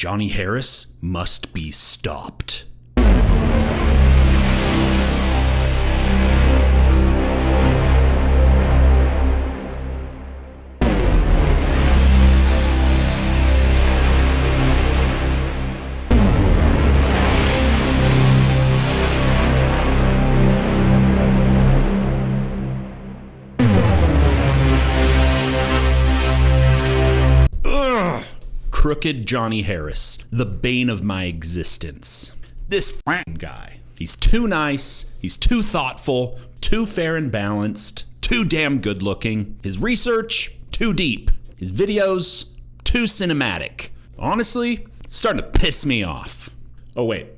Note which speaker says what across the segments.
Speaker 1: Johnny Harris must be stopped. Crooked Johnny Harris, the bane of my existence. This guy, he's too nice, he's too thoughtful, too fair and balanced, too damn good looking. His research, too deep. His videos, too cinematic. Honestly, it's starting to piss me off. Oh wait,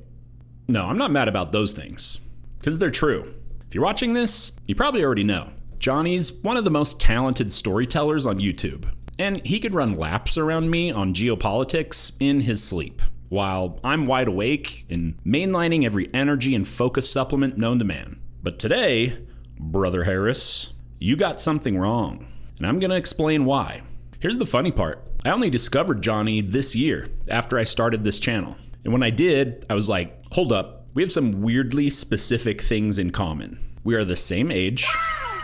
Speaker 1: no, I'm not mad about those things, because they're true. If you're watching this, you probably already know. Johnny's one of the most talented storytellers on YouTube. And he could run laps around me on geopolitics in his sleep, while I'm wide awake and mainlining every energy and focus supplement known to man. But today, Brother Harris, you got something wrong, and I'm gonna explain why. Here's the funny part. I only discovered Johnny this year after I started this channel. And when I did, I was like, hold up, we have some weirdly specific things in common. We are the same age,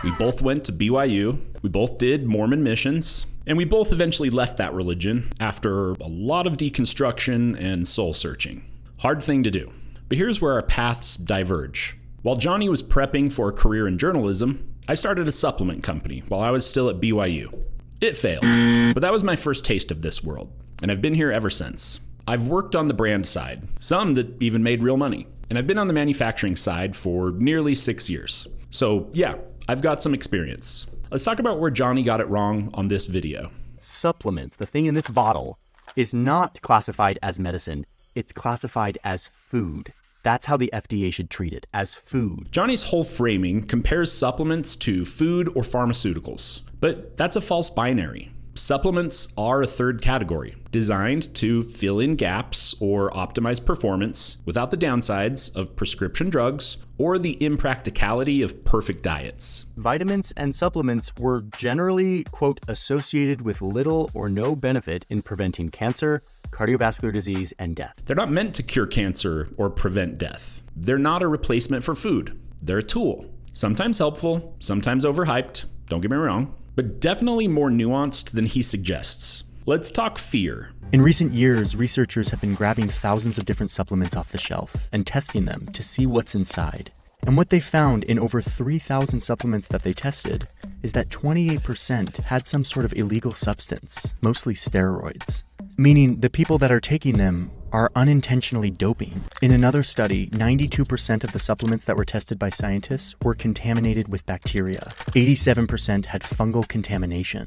Speaker 1: we both went to BYU, we both did Mormon missions, and we both eventually left that religion after a lot of deconstruction and soul searching. Hard thing to do. But here's where our paths diverge. While Johnny was prepping for a career in journalism, I started a supplement company while I was still at BYU. It failed, but that was my first taste of this world, and I've been here ever since. I've worked on the brand side, some that even made real money, and I've been on the manufacturing side for nearly 6 years. So yeah, I've got some experience. Let's talk about where Johnny got it wrong on this video.
Speaker 2: Supplements, the thing in this bottle, is not classified as medicine. It's classified as food. That's how the FDA should treat it, as food.
Speaker 1: Johnny's whole framing compares supplements to food or pharmaceuticals, but that's a false binary. Supplements are a third category, designed to fill in gaps or optimize performance without the downsides of prescription drugs or the impracticality of perfect diets.
Speaker 2: Vitamins and supplements were generally, quote, associated with little or no benefit in preventing cancer, cardiovascular disease, and death.
Speaker 1: They're not meant to cure cancer or prevent death. They're not a replacement for food. They're a tool. Sometimes helpful, sometimes overhyped, don't get me wrong, but definitely more nuanced than he suggests. Let's talk fear.
Speaker 2: In recent years, researchers have been grabbing thousands of different supplements off the shelf and testing them to see what's inside. And what they found in over 3,000 supplements that they tested is that 28% had some sort of illegal substance, mostly steroids, meaning the people that are taking them are unintentionally doping. In another study, 92% of the supplements that were tested by scientists were contaminated with bacteria. 87% had fungal contamination.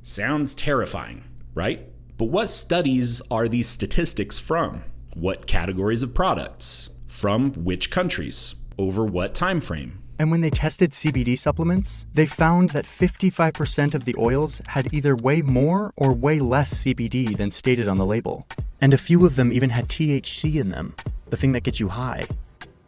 Speaker 1: Sounds terrifying, right? But what studies are these statistics from? What categories of products? From which countries? Over what time frame?
Speaker 2: And when they tested CBD supplements, they found that 55% of the oils had either way more or way less CBD than stated on the label. And a few of them even had THC in them, the thing that gets you high.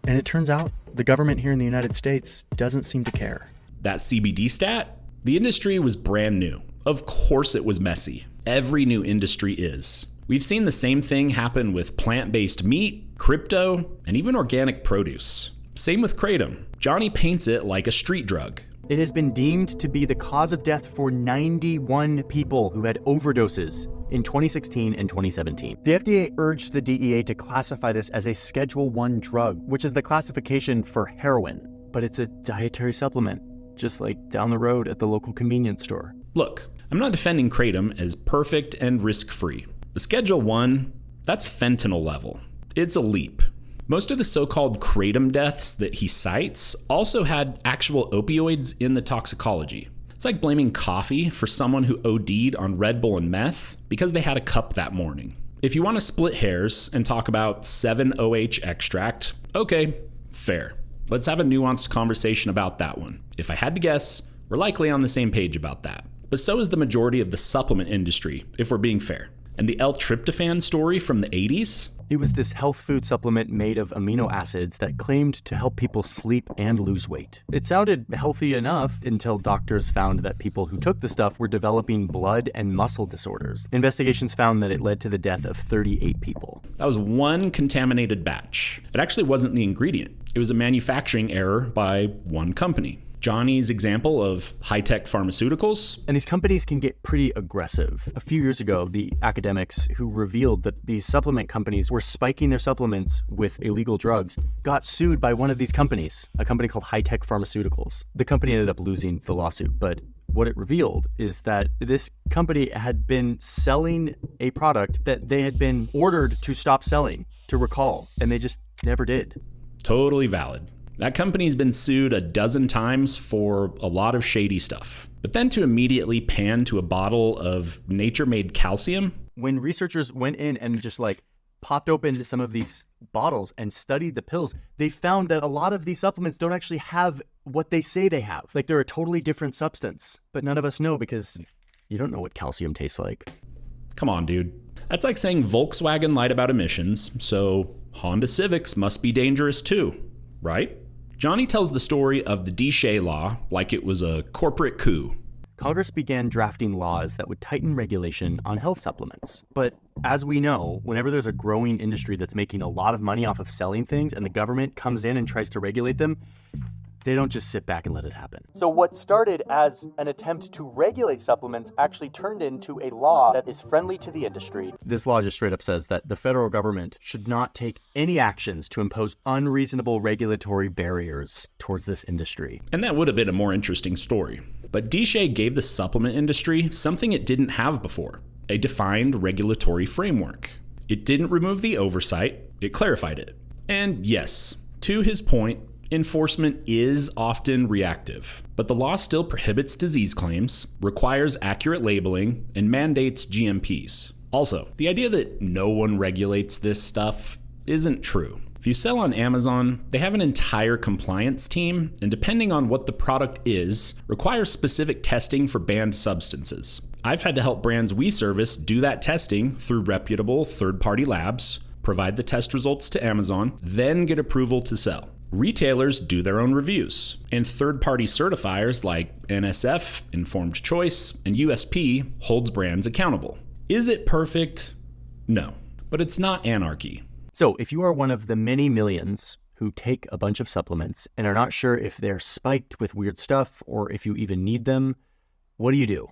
Speaker 2: And it turns out the government here in the United States doesn't seem to care.
Speaker 1: That CBD stat? The industry was brand new. Of course it was messy. Every new industry is. We've seen the same thing happen with plant-based meat, crypto, and even organic produce. Same with Kratom. Johnny paints it like a street drug.
Speaker 2: It has been deemed to be the cause of death for 91 people who had overdoses in 2016 and 2017. The FDA urged the DEA to classify this as a Schedule I drug, which is the classification for heroin. But it's a dietary supplement, just like down the road at the local convenience store.
Speaker 1: Look, I'm not defending Kratom as perfect and risk-free. The Schedule I, that's fentanyl level. It's a leap. Most of the so-called Kratom deaths that he cites also had actual opioids in the toxicology. It's like blaming coffee for someone who OD'd on Red Bull and meth because they had a cup that morning. If you want to split hairs and talk about 7-OH extract, okay, fair. Let's have a nuanced conversation about that one. If I had to guess, we're likely on the same page about that. But so is the majority of the supplement industry, if we're being fair. And the L-tryptophan story from the 80s?
Speaker 2: It was this health food supplement made of amino acids that claimed to help people sleep and lose weight. It sounded healthy enough until doctors found that people who took the stuff were developing blood and muscle disorders. Investigations found that it led to the death of 38 people.
Speaker 1: That was one contaminated batch. It actually wasn't the ingredient. It was a manufacturing error by one company. Johnny's example of high-tech pharmaceuticals.
Speaker 2: And these companies can get pretty aggressive. A few years ago, the academics who revealed that these supplement companies were spiking their supplements with illegal drugs got sued by one of these companies, a company called High-Tech Pharmaceuticals. The company ended up losing the lawsuit, but what it revealed is that this company had been selling a product that they had been ordered to stop selling, to recall, and they just never did.
Speaker 1: Totally valid. That company's been sued a dozen times for a lot of shady stuff. But then to immediately pan to a bottle of nature-made calcium?
Speaker 2: When researchers went in and just popped open some of these bottles and studied the pills, they found that a lot of these supplements don't actually have what they say they have. They're a totally different substance. But none of us know because you don't know what calcium tastes like.
Speaker 1: Come on, dude. That's like saying Volkswagen lied about emissions, so Honda Civics must be dangerous too, right? Johnny tells the story of the DSHEA law like it was a corporate coup.
Speaker 2: Congress began drafting laws that would tighten regulation on health supplements. But as we know, whenever there's a growing industry that's making a lot of money off of selling things and the government comes in and tries to regulate them, they don't just sit back and let it happen. So what started as an attempt to regulate supplements actually turned into a law that is friendly to the industry. This law just straight up says that the federal government should not take any actions to impose unreasonable regulatory barriers towards this industry.
Speaker 1: And that would have been a more interesting story. But DSHEA gave the supplement industry something it didn't have before, a defined regulatory framework. It didn't remove the oversight, it clarified it. And yes, to his point, enforcement is often reactive, but the law still prohibits disease claims, requires accurate labeling, and mandates GMPs. Also, the idea that no one regulates this stuff isn't true. If you sell on Amazon, they have an entire compliance team, and depending on what the product is, requires specific testing for banned substances. I've had to help brands we service do that testing through reputable third-party labs, provide the test results to Amazon, then get approval to sell. Retailers do their own reviews, and third-party certifiers like NSF, Informed Choice, and USP holds brands accountable. Is it perfect? No, but it's not anarchy.
Speaker 2: So if you are one of the many millions who take a bunch of supplements and are not sure if they're spiked with weird stuff or if you even need them, what do you do?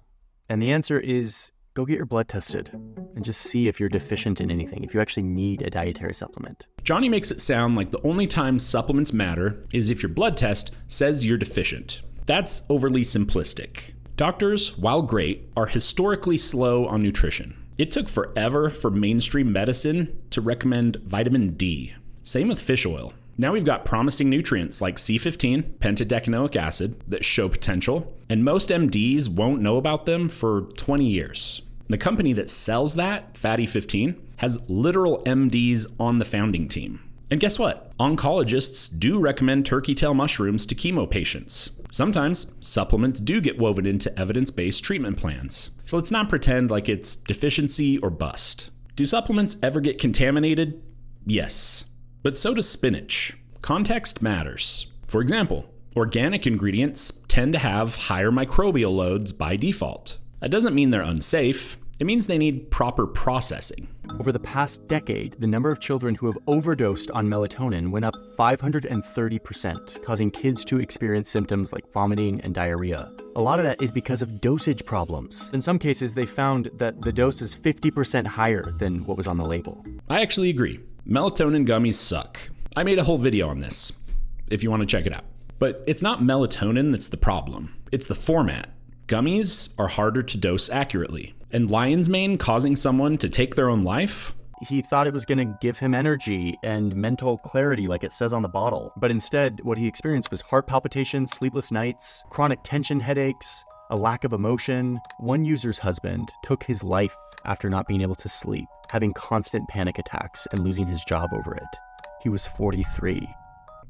Speaker 2: And the answer is go get your blood tested and just see if you're deficient in anything, if you actually need a dietary supplement.
Speaker 1: Johnny makes it sound like the only time supplements matter is if your blood test says you're deficient. That's overly simplistic. Doctors, while great, are historically slow on nutrition. It took forever for mainstream medicine to recommend vitamin D. Same with fish oil. Now we've got promising nutrients like C15, pentadecanoic acid, that show potential, and most MDs won't know about them for 20 years. The company that sells that, Fatty 15, has literal MDs on the founding team. And guess what? Oncologists do recommend turkey tail mushrooms to chemo patients. Sometimes supplements do get woven into evidence-based treatment plans. So let's not pretend like it's deficiency or bust. Do supplements ever get contaminated? Yes. But so does spinach. Context matters. For example, organic ingredients tend to have higher microbial loads by default. That doesn't mean they're unsafe. It means they need proper processing.
Speaker 2: Over the past decade, the number of children who have overdosed on melatonin went up 530%, causing kids to experience symptoms like vomiting and diarrhea. A lot of that is because of dosage problems. In some cases, they found that the dose is 50% higher than what was on the label.
Speaker 1: I actually agree. Melatonin gummies suck. I made a whole video on this, if you want to check it out. But it's not melatonin that's the problem. It's the format. Gummies are harder to dose accurately. And lion's mane causing someone to take their own life?
Speaker 2: He thought it was going to give him energy and mental clarity like it says on the bottle. But instead, what he experienced was heart palpitations, sleepless nights, chronic tension headaches, a lack of emotion. One user's husband took his life after not being able to sleep, having constant panic attacks and losing his job over it. He was 43.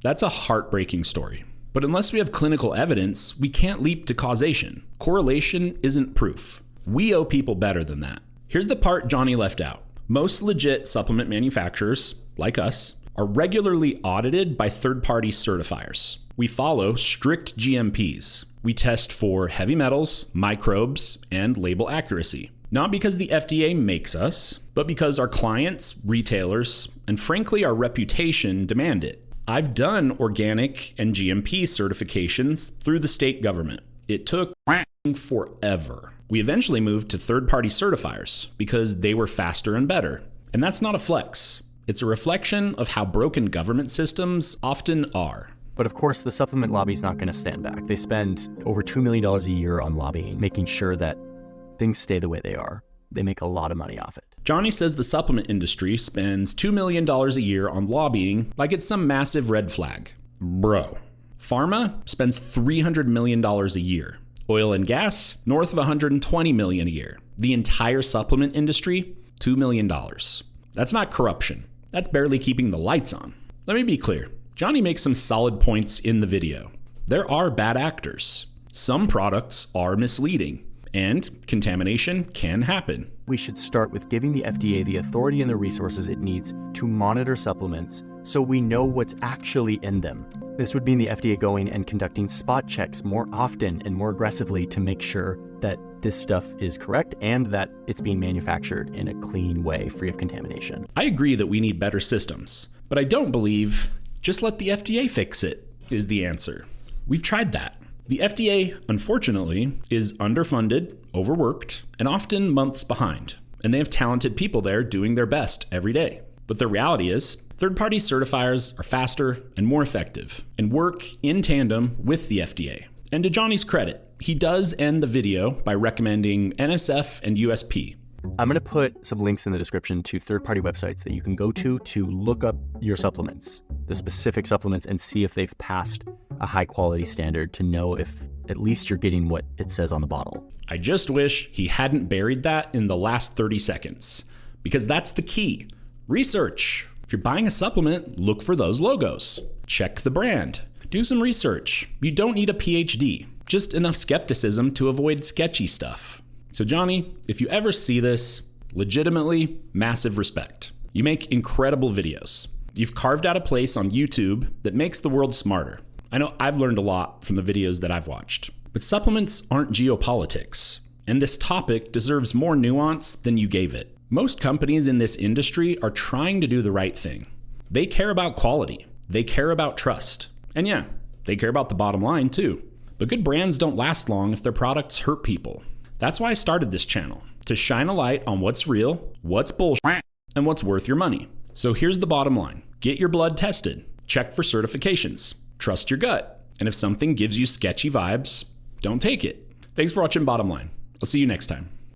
Speaker 1: That's a heartbreaking story. But unless we have clinical evidence, we can't leap to causation. Correlation isn't proof. We owe people better than that. Here's the part Johnny left out. Most legit supplement manufacturers, like us, are regularly audited by third-party certifiers. We follow strict GMPs. We test for heavy metals, microbes, and label accuracy. Not because the FDA makes us, but because our clients, retailers, and frankly our reputation demand it. I've done organic and GMP certifications through the state government. It took forever. We eventually moved to third-party certifiers because they were faster and better. And that's not a flex. It's a reflection of how broken government systems often are.
Speaker 2: But of course, the supplement lobby's not going to stand back. They spend over $2 million a year on lobbying, making sure that things stay the way they are. They make a lot of money off it.
Speaker 1: Johnny says the supplement industry spends $2 million a year on lobbying like it's some massive red flag. Bro. Pharma spends $300 million a year. Oil and gas, north of $120 million a year. The entire supplement industry, $2 million. That's not corruption. That's barely keeping the lights on. Let me be clear. Johnny makes some solid points in the video. There are bad actors. Some products are misleading, and contamination can happen.
Speaker 2: We should start with giving the FDA the authority and the resources it needs to monitor supplements so we know what's actually in them. This would mean the FDA going and conducting spot checks more often and more aggressively to make sure that this stuff is correct and that it's being manufactured in a clean way, free of contamination.
Speaker 1: I agree that we need better systems, but I don't believe just let the FDA fix it is the answer. We've tried that. The FDA, unfortunately, is underfunded, overworked, and often months behind. And they have talented people there doing their best every day. But the reality is, third-party certifiers are faster and more effective and work in tandem with the FDA. And to Johnny's credit, he does end the video by recommending NSF and USP.
Speaker 2: I'm going to put some links in the description to third-party websites that you can go to look up your supplements, the specific supplements, and see if they've passed a high-quality standard to know if at least you're getting what it says on the bottle.
Speaker 1: I just wish he hadn't buried that in the last 30 seconds, because that's the key. Research. If you're buying a supplement, look for those logos. Check the brand. Do some research. You don't need a PhD, just enough skepticism to avoid sketchy stuff. So Johnny, if you ever see this, legitimately, massive respect. You make incredible videos. You've carved out a place on YouTube that makes the world smarter. I know I've learned a lot from the videos that I've watched, but supplements aren't geopolitics, and this topic deserves more nuance than you gave it. Most companies in this industry are trying to do the right thing. They care about quality. They care about trust. And yeah, they care about the bottom line too. But good brands don't last long if their products hurt people. That's why I started this channel, to shine a light on what's real, what's bullshit, and what's worth your money. So here's the bottom line. Get your blood tested. Check for certifications. Trust your gut. And if something gives you sketchy vibes, don't take it. Thanks for watching Bottom Line. I'll see you next time.